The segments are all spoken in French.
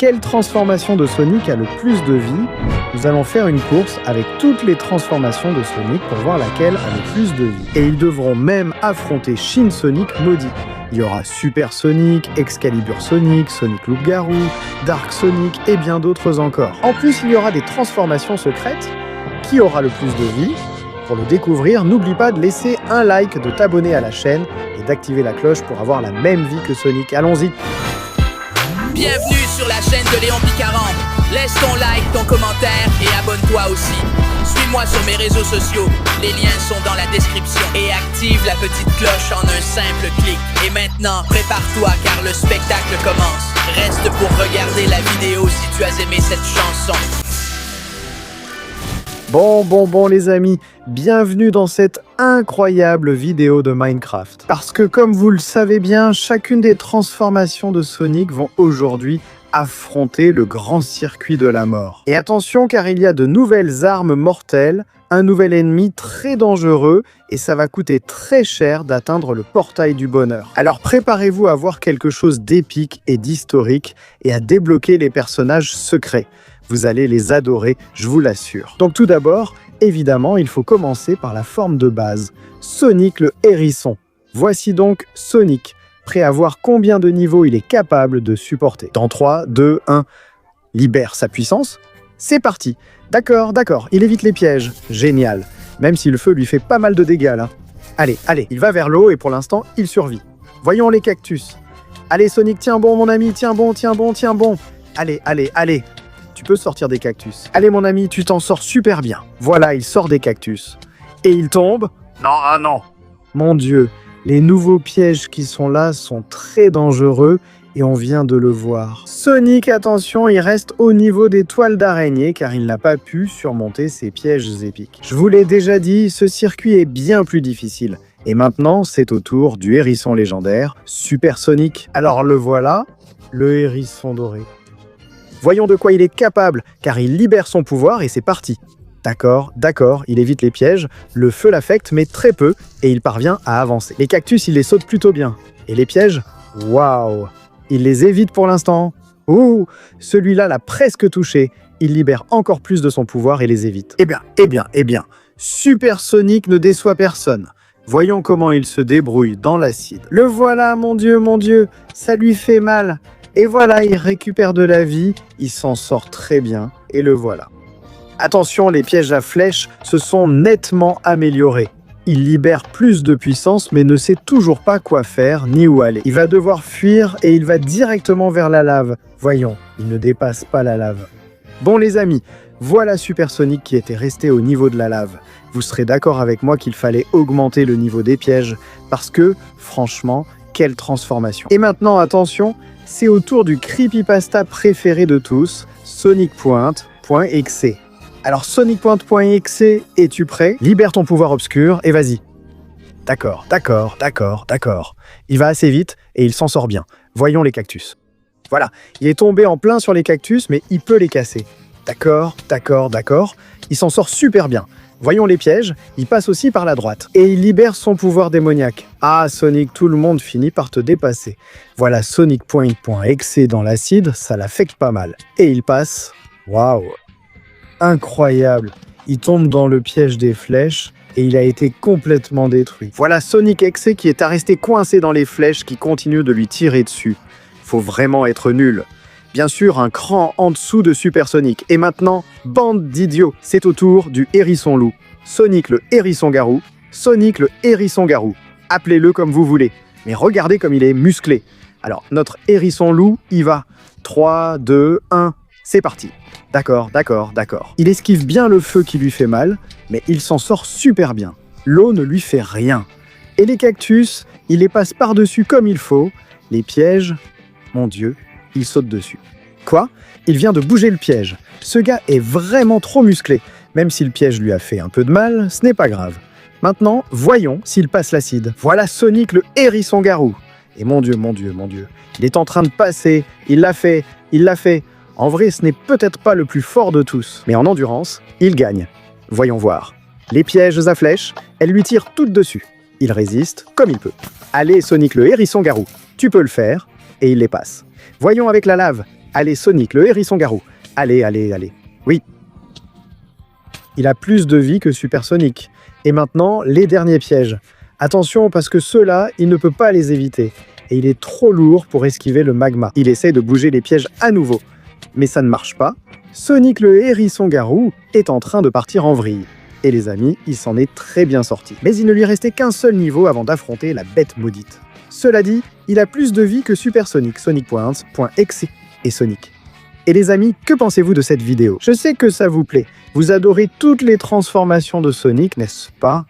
Quelle transformation de Sonic a le plus de vie? Nous allons faire une course avec toutes les transformations de Sonic pour voir laquelle a le plus de vie. Et ils devront même affronter Shin Sonic maudit. Il y aura Super Sonic, Excalibur Sonic, Sonic Loup-Garou, Dark Sonic et bien d'autres encore. En plus, il y aura des transformations secrètes. Qui aura le plus de vie? Pour le découvrir, n'oublie pas de laisser un like, de t'abonner à la chaîne et d'activer la cloche pour avoir la même vie que Sonic. Allons-y! Bienvenue sur la chaîne de Léon Picarand. Laisse ton like, ton commentaire et abonne-toi aussi. Suis-moi sur mes réseaux sociaux, les liens sont dans la description. Et active la petite cloche en un simple clic. Et maintenant, prépare-toi car le spectacle commence. Reste pour regarder la vidéo si tu as aimé cette chanson. Bon les amis, bienvenue dans cette incroyable vidéo de Minecraft. Parce que comme vous le savez bien, chacune des transformations de Sonic vont aujourd'hui affronter le grand circuit de la mort. Et attention car il y a de nouvelles armes mortelles, un nouvel ennemi très dangereux et ça va coûter très cher d'atteindre le portail du bonheur. Alors préparez-vous à voir quelque chose d'épique et d'historique et à débloquer les personnages secrets. Vous allez les adorer, je vous l'assure. Donc tout d'abord, évidemment, il faut commencer par la forme de base. Sonic le hérisson. Voici donc Sonic, prêt à voir combien de niveaux il est capable de supporter. Dans 3, 2, 1, libère sa puissance. C'est parti. D'accord, il évite les pièges. Génial. Même si le feu lui fait pas mal de dégâts là. Allez, il va vers l'eau et pour l'instant, il survit. Voyons les cactus. Allez Sonic, tiens bon mon ami, tiens bon. Allez. Tu peux sortir des cactus. Allez mon ami, tu t'en sors super bien. Voilà, il sort des cactus. Et il tombe. Non. Mon Dieu, les nouveaux pièges qui sont là sont très dangereux et on vient de le voir. Sonic, attention, il reste au niveau des toiles d'araignée car il n'a pas pu surmonter ces pièges épiques. Je vous l'ai déjà dit, ce circuit est bien plus difficile. Et maintenant, c'est au tour du hérisson légendaire, Super Sonic. Alors le voilà, le hérisson doré. Voyons de quoi il est capable, car il libère son pouvoir et c'est parti. D'accord, il évite les pièges, le feu l'affecte mais très peu et il parvient à avancer. Les cactus, il les saute plutôt bien. Et les pièges, waouh, il les évite pour l'instant. Ouh, celui-là l'a presque touché. Il libère encore plus de son pouvoir et les évite. Eh bien, Super Sonic ne déçoit personne. Voyons comment il se débrouille dans l'acide. Le voilà, mon Dieu, ça lui fait mal. Et voilà, il récupère de la vie, il s'en sort très bien, et le voilà. Attention, les pièges à flèches se sont nettement améliorés. Il libère plus de puissance, mais ne sait toujours pas quoi faire ni où aller. Il va devoir fuir et il va directement vers la lave. Voyons, il ne dépasse pas la lave. Bon les amis, voilà Super Sonic qui était resté au niveau de la lave. Vous serez d'accord avec moi qu'il fallait augmenter le niveau des pièges, parce que, franchement, quelle transformation. Et maintenant, attention, c'est au tour du creepypasta préféré de tous, SonicPoint.exe. Alors SonicPoint.exe, es-tu prêt? Libère ton pouvoir obscur et vas-y. D'accord. Il va assez vite et il s'en sort bien. Voyons les cactus. Voilà, il est tombé en plein sur les cactus, mais il peut les casser. D'accord. Il s'en sort super bien. Voyons les pièges, il passe aussi par la droite. Et il libère son pouvoir démoniaque. Ah Sonic, tout le monde finit par te dépasser. Voilà SonicPoint.exe dans l'acide, ça l'affecte pas mal. Et il passe. Waouh! Incroyable! Il tombe dans le piège des flèches et il a été complètement détruit. Voilà Sonic Exe qui est à rester coincé dans les flèches qui continuent de lui tirer dessus. Faut vraiment être nul. Bien sûr, un cran en dessous de Super Sonic. Et maintenant, bande d'idiots, c'est au tour du hérisson loup. Sonic le hérisson garou. Appelez-le comme vous voulez. Mais regardez comme il est musclé. Alors, notre hérisson loup, il va. 3, 2, 1, c'est parti. D'accord. Il esquive bien le feu qui lui fait mal, mais il s'en sort super bien. L'eau ne lui fait rien. Et les cactus, il les passe par-dessus comme il faut. Les pièges, mon Dieu, il saute dessus. Quoi? Il vient de bouger le piège. Ce gars est vraiment trop musclé. Même si le piège lui a fait un peu de mal, ce n'est pas grave. Maintenant, voyons s'il passe l'acide. Voilà Sonic le hérisson garou. Et mon Dieu. Il est en train de passer. Il l'a fait. En vrai, ce n'est peut-être pas le plus fort de tous. Mais en endurance, il gagne. Voyons voir. Les pièges à flèches, elles lui tirent toutes dessus. Il résiste comme il peut. Allez Sonic le hérisson garou, tu peux le faire. Et il les passe. Voyons avec la lave. Allez, Sonic, le hérisson-garou. Allez, allez, allez. Oui. Il a plus de vie que Super Sonic. Et maintenant, les derniers pièges. Attention, parce que ceux-là, il ne peut pas les éviter. Et il est trop lourd pour esquiver le magma. Il essaie de bouger les pièges à nouveau. Mais ça ne marche pas. Sonic le hérisson-garou est en train de partir en vrille. Et les amis, il s'en est très bien sorti. Mais il ne lui restait qu'un seul niveau avant d'affronter la bête maudite. Cela dit, il a plus de vie que Super Sonic, Sonic.1.exe et Sonic. Et les amis, que pensez-vous de cette vidéo? Je sais que ça vous plaît. Vous adorez toutes les transformations de Sonic, n'est-ce pas?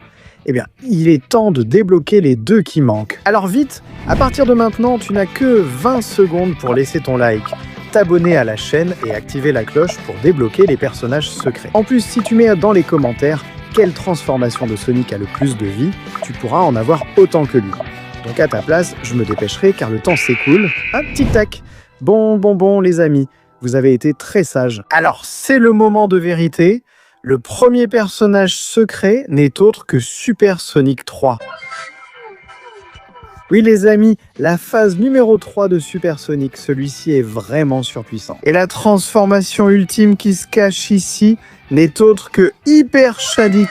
Eh bien, il est temps de débloquer les deux qui manquent. Alors vite, à partir de maintenant, tu n'as que 20 secondes pour laisser ton like, t'abonner à la chaîne et activer la cloche pour débloquer les personnages secrets. En plus, si tu mets dans les commentaires quelle transformation de Sonic a le plus de vie, tu pourras en avoir autant que lui. Donc à ta place, je me dépêcherai car le temps s'écoule. Ah, tic-tac. Bon, les amis, vous avez été très sages. Alors, c'est le moment de vérité. Le premier personnage secret n'est autre que Super Sonic 3. Oui les amis, la phase numéro 3 de Super Sonic, celui-ci est vraiment surpuissant. Et la transformation ultime qui se cache ici n'est autre que Hyper Shadik.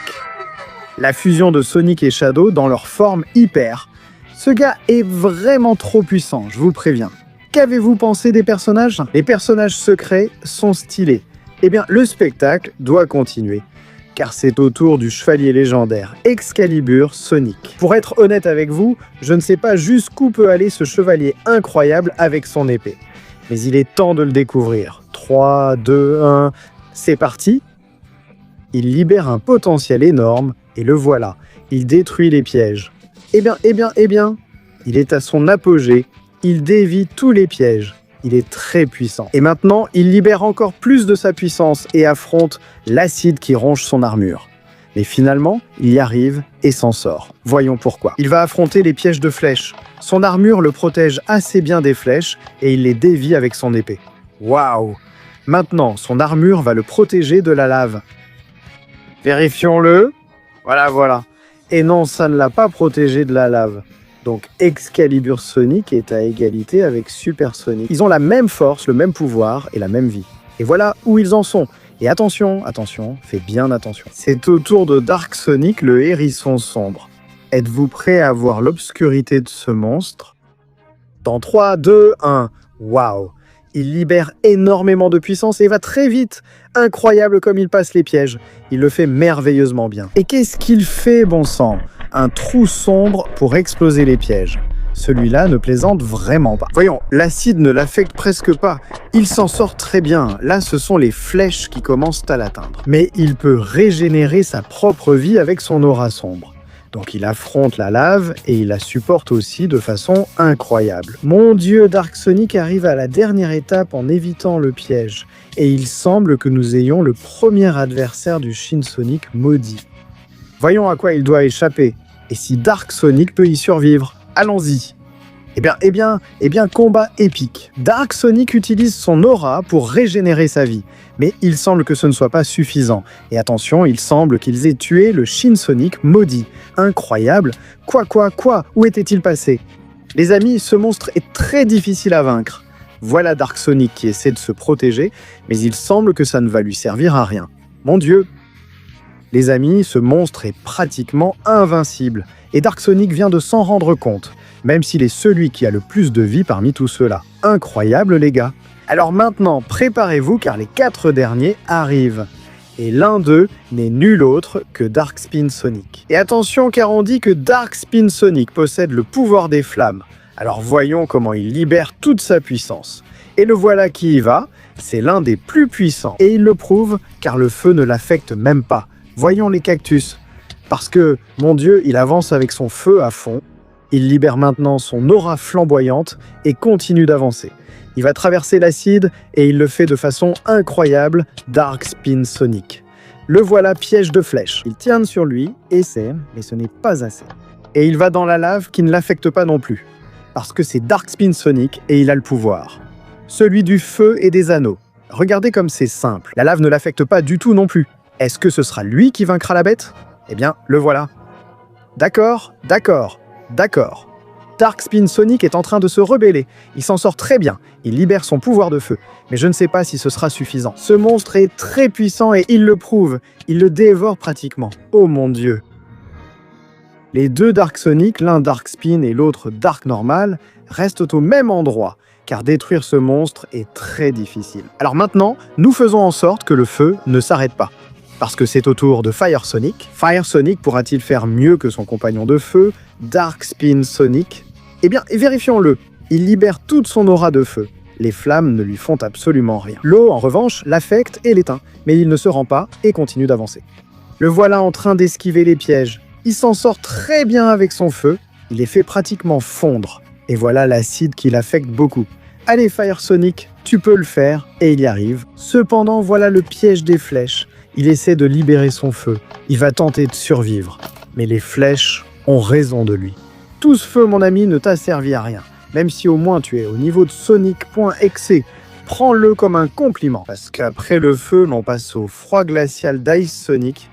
La fusion de Sonic et Shadow dans leur forme hyper. Ce gars est vraiment trop puissant, je vous le préviens. Qu'avez-vous pensé des personnages? Les personnages secrets sont stylés. Eh bien, le spectacle doit continuer, car c'est au tour du chevalier légendaire Excalibur Sonic. Pour être honnête avec vous, je ne sais pas jusqu'où peut aller ce chevalier incroyable avec son épée. Mais il est temps de le découvrir. 3, 2, 1, c'est parti. Il libère un potentiel énorme, et le voilà, il détruit les pièges. Eh bien, il est à son apogée, il dévie tous les pièges. Il est très puissant. Et maintenant, il libère encore plus de sa puissance et affronte l'acide qui ronge son armure. Mais finalement, il y arrive et s'en sort. Voyons pourquoi. Il va affronter les pièges de flèches. Son armure le protège assez bien des flèches et il les dévie avec son épée. Waouh! Maintenant, son armure va le protéger de la lave. Vérifions-le. Voilà. Et non, ça ne l'a pas protégé de la lave. Donc Excalibur Sonic est à égalité avec Super Sonic. Ils ont la même force, le même pouvoir et la même vie. Et voilà où ils en sont. Et attention, fais bien attention. C'est au tour de Dark Sonic, le hérisson sombre. Êtes-vous prêt à voir l'obscurité de ce monstre? Dans 3, 2, 1, waouh! Il libère énormément de puissance et va très vite. Incroyable comme il passe les pièges. Il le fait merveilleusement bien. Et qu'est-ce qu'il fait, bon sang? Un trou sombre pour exploser les pièges. Celui-là ne plaisante vraiment pas. Voyons, l'acide ne l'affecte presque pas. Il s'en sort très bien. Là, ce sont les flèches qui commencent à l'atteindre. Mais il peut régénérer sa propre vie avec son aura sombre. Donc il affronte la lave et il la supporte aussi de façon incroyable. Mon Dieu, Dark Sonic arrive à la dernière étape en évitant le piège. Et il semble que nous ayons le premier adversaire du Shin Sonic maudit. Voyons à quoi il doit échapper. Et si Dark Sonic peut y survivre? Allons-y. Eh bien, combat épique. Dark Sonic utilise son aura pour régénérer sa vie. Mais il semble que ce ne soit pas suffisant. Et attention, il semble qu'ils aient tué le Shin Sonic maudit. Incroyable. Quoi? Où était-il passé? Les amis, ce monstre est très difficile à vaincre. Voilà Dark Sonic qui essaie de se protéger, mais il semble que ça ne va lui servir à rien. Mon Dieu! Les amis, ce monstre est pratiquement invincible. Et Dark Sonic vient de s'en rendre compte, même s'il est celui qui a le plus de vie parmi tous ceux-là. Incroyable les gars! Alors maintenant, préparez-vous car les 4 derniers arrivent. Et l'un d'eux n'est nul autre que Dark Spin Sonic. Et attention car on dit que Dark Spin Sonic possède le pouvoir des flammes. Alors voyons comment il libère toute sa puissance. Et le voilà qui y va, c'est l'un des plus puissants. Et il le prouve car le feu ne l'affecte même pas. Voyons les cactus. Parce que, mon Dieu, il avance avec son feu à fond. Il libère maintenant son aura flamboyante et continue d'avancer. Il va traverser l'acide et il le fait de façon incroyable, Dark Spin Sonic. Le voilà piège de flèches. Il tient sur lui, essaie, mais ce n'est pas assez. Et il va dans la lave qui ne l'affecte pas non plus. Parce que c'est Dark Spin Sonic et il a le pouvoir. Celui du feu et des anneaux. Regardez comme c'est simple. La lave ne l'affecte pas du tout non plus. Est-ce que ce sera lui qui vaincra la bête? Eh bien, le voilà. D'accord. Dark Spin Sonic est en train de se rebeller. Il s'en sort très bien. Il libère son pouvoir de feu. Mais je ne sais pas si ce sera suffisant. Ce monstre est très puissant et il le prouve. Il le dévore pratiquement. Oh mon Dieu. Les deux Dark Sonic, l'un Dark Spin et l'autre Dark Normal, restent au même endroit, car détruire ce monstre est très difficile. Alors maintenant, nous faisons en sorte que le feu ne s'arrête pas. Parce que c'est au tour de Fire Sonic. Fire Sonic pourra-t-il faire mieux que son compagnon de feu, Dark Spin Sonic? Eh bien, vérifions-le. Il libère toute son aura de feu. Les flammes ne lui font absolument rien. L'eau, en revanche, l'affecte et l'éteint, mais il ne se rend pas et continue d'avancer. Le voilà en train d'esquiver les pièges. Il s'en sort très bien avec son feu. Il les fait pratiquement fondre. Et voilà l'acide qui l'affecte beaucoup. Allez Fire Sonic, tu peux le faire, et il y arrive. Cependant, voilà le piège des flèches. Il essaie de libérer son feu. Il va tenter de survivre. Mais les flèches ont raison de lui. Tout ce feu, mon ami, ne t'a servi à rien. Même si au moins tu es au niveau de Sonic.exe, prends-le comme un compliment. Parce qu'après le feu, l'on passe au froid glacial d'Ice Sonic.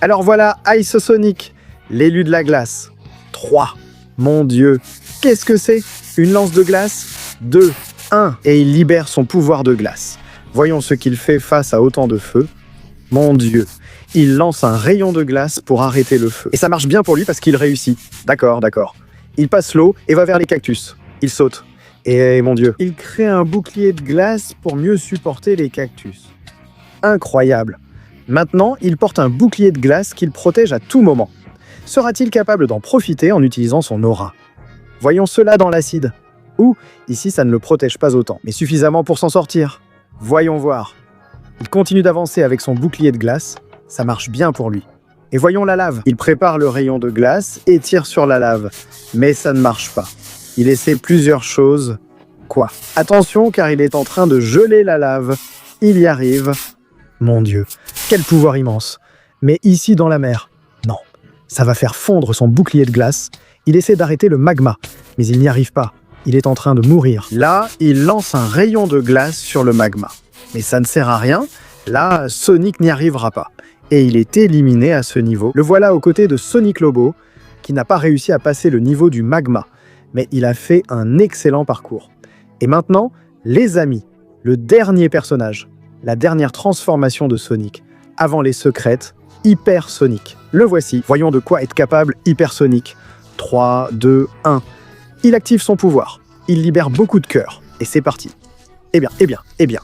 Alors voilà, Ice Sonic, l'élu de la glace. 3. Mon Dieu, qu'est-ce que c'est? Une lance de glace? 2, 1. Et il libère son pouvoir de glace. Voyons ce qu'il fait face à autant de feu. Mon Dieu, il lance un rayon de glace pour arrêter le feu. Et ça marche bien pour lui parce qu'il réussit. D'accord. Il passe l'eau et va vers les cactus. Il saute. Et mon Dieu, il crée un bouclier de glace pour mieux supporter les cactus. Incroyable. Maintenant, il porte un bouclier de glace qu'il protège à tout moment. Sera-t-il capable d'en profiter en utilisant son aura? Voyons cela dans l'acide. Ou, ici, ça ne le protège pas autant, mais suffisamment pour s'en sortir. Voyons voir. Il continue d'avancer avec son bouclier de glace. Ça marche bien pour lui. Et voyons la lave. Il prépare le rayon de glace et tire sur la lave. Mais ça ne marche pas. Il essaie plusieurs choses. Quoi? Attention, car il est en train de geler la lave. Il y arrive. Mon Dieu, quel pouvoir immense. Mais ici dans la mer, non. Ça va faire fondre son bouclier de glace. Il essaie d'arrêter le magma, mais il n'y arrive pas. Il est en train de mourir. Là, il lance un rayon de glace sur le magma. Mais ça ne sert à rien. Là, Sonic n'y arrivera pas. Et il est éliminé à ce niveau. Le voilà aux côtés de Sonic Lobo, qui n'a pas réussi à passer le niveau du magma. Mais il a fait un excellent parcours. Et maintenant, les amis, le dernier personnage. La dernière transformation de Sonic, avant les secrètes, Hyper Sonic. Le voici, voyons de quoi est capable Hyper Sonic. 3, 2, 1. Il active son pouvoir, il libère beaucoup de cœur, et c'est parti. Eh bien,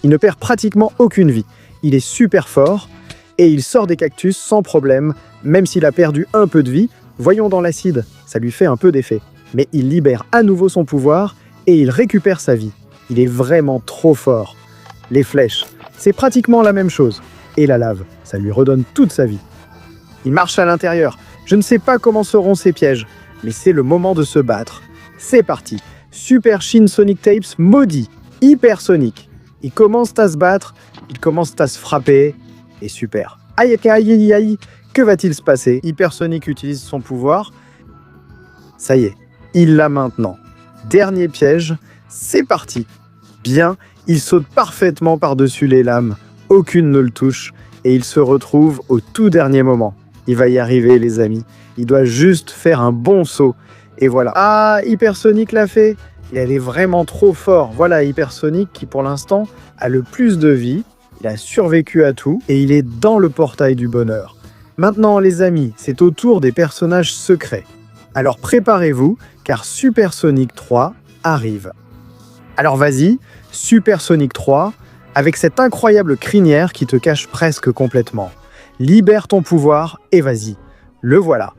il ne perd pratiquement aucune vie. Il est super fort, et il sort des cactus sans problème, même s'il a perdu un peu de vie. Voyons dans l'acide, ça lui fait un peu d'effet. Mais il libère à nouveau son pouvoir, et il récupère sa vie. Il est vraiment trop fort. Les flèches, c'est pratiquement la même chose. Et la lave, ça lui redonne toute sa vie. Il marche à l'intérieur. Je ne sais pas comment seront ses pièges, mais c'est le moment de se battre. C'est parti. Super Shin Sonic Tapes maudit. Hyper Sonic. Ils commencent à se battre, ils commencent à se frapper. Et super. Aïe, que va-t-il se passer? Hyper Sonic utilise son pouvoir. Ça y est, il l'a maintenant. Dernier piège, c'est parti. Bien. Il saute parfaitement par-dessus les lames. Aucune ne le touche. Et il se retrouve au tout dernier moment. Il va y arriver, les amis. Il doit juste faire un bon saut. Et voilà. Ah, Hyper Sonic l'a fait. Il est vraiment trop fort. Voilà Hyper Sonic qui, pour l'instant, a le plus de vie. Il a survécu à tout. Et il est dans le portail du bonheur. Maintenant, les amis, c'est au tour des personnages secrets. Alors préparez-vous, car Super Sonic 3 arrive. Alors vas-y, Super Sonic 3, avec cette incroyable crinière qui te cache presque complètement. Libère ton pouvoir et vas-y. Le voilà.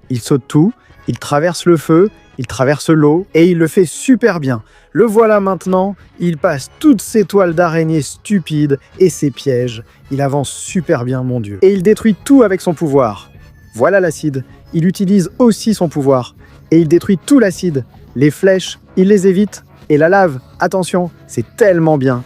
Il saute tout, il traverse le feu, il traverse l'eau et il le fait super bien. Le voilà maintenant, il passe toutes ces toiles d'araignée stupides et ses pièges. Il avance super bien, mon Dieu. Et il détruit tout avec son pouvoir. Voilà l'acide. Il utilise aussi son pouvoir. Et il détruit tout l'acide. Les flèches, il les évite. Et la lave, attention, c'est tellement bien.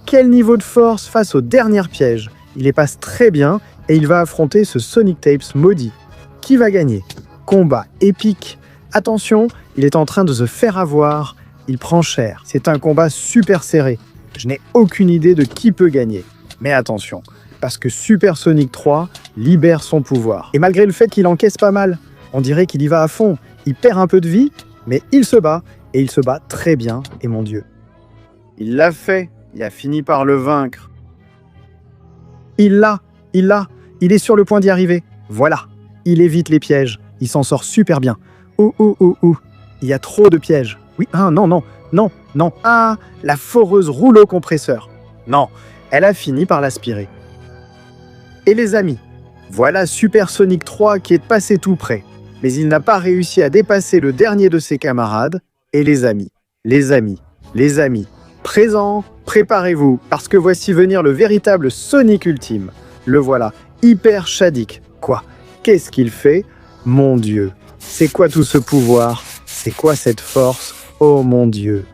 Quel niveau de force face au dernier piège. Il les passe très bien et il va affronter ce Sonic Tapes maudit. Qui va gagner? Combat épique. Attention, il est en train de se faire avoir. Il prend cher. C'est un combat super serré. Je n'ai aucune idée de qui peut gagner. Mais attention, parce que Super Sonic 3 libère son pouvoir. Et malgré le fait qu'il encaisse pas mal, on dirait qu'il y va à fond. Il perd un peu de vie, Mais il se bat, et il se bat très bien, et mon Dieu. Il l'a fait, il a fini par le vaincre. Il est sur le point d'y arriver. Voilà, il évite les pièges, il s'en sort super bien. Oh, il y a trop de pièges. Oui, non, la foreuse rouleau compresseur. Non, elle a fini par l'aspirer. Et les amis, voilà Super Sonic 3 qui est passé tout près. Mais il n'a pas réussi à dépasser le dernier de ses camarades. Et les amis, présents, préparez-vous, parce que voici venir le véritable Sonic ultime. Le voilà, Hyper Shadik. Quoi? Qu'est-ce qu'il fait? Mon Dieu, c'est quoi tout ce pouvoir? C'est quoi cette force? Oh mon Dieu.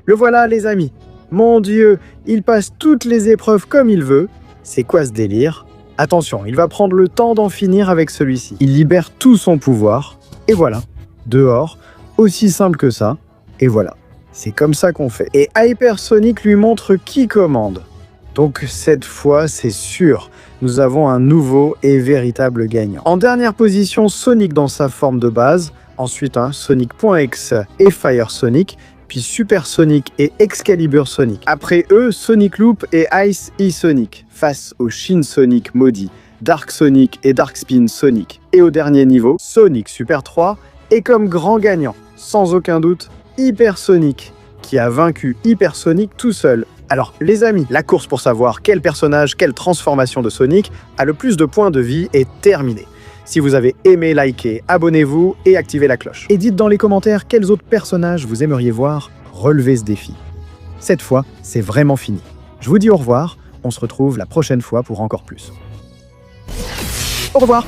Le voilà les amis. Mon Dieu, il passe toutes les épreuves comme il veut. C'est quoi ce délire? Attention, il va prendre le temps d'en finir avec celui-ci. Il libère tout son pouvoir. Et voilà, dehors, aussi simple que ça. Et voilà, c'est comme ça qu'on fait. Et Hyper Sonic lui montre qui commande. Donc cette fois, c'est sûr, nous avons un nouveau et véritable gagnant. En dernière position, Sonic dans sa forme de base. Ensuite, Sonic.exe et Fire Sonic. Puis Super Sonic et Excalibur Sonic. Après eux, Sonic Loop et Ice E-Sonic, face au Shin Sonic maudit, Dark Sonic et Dark Spin Sonic. Et au dernier niveau, Sonic Super 3 est comme grand gagnant, sans aucun doute, Hyper Sonic, qui a vaincu Hyper Sonic tout seul. Alors les amis, la course pour savoir quel personnage, quelle transformation de Sonic a le plus de points de vie est terminée. Si vous avez aimé, likez, abonnez-vous et activez la cloche. Et dites dans les commentaires quels autres personnages vous aimeriez voir relever ce défi. Cette fois, c'est vraiment fini. Je vous dis au revoir, on se retrouve la prochaine fois pour encore plus. Au revoir.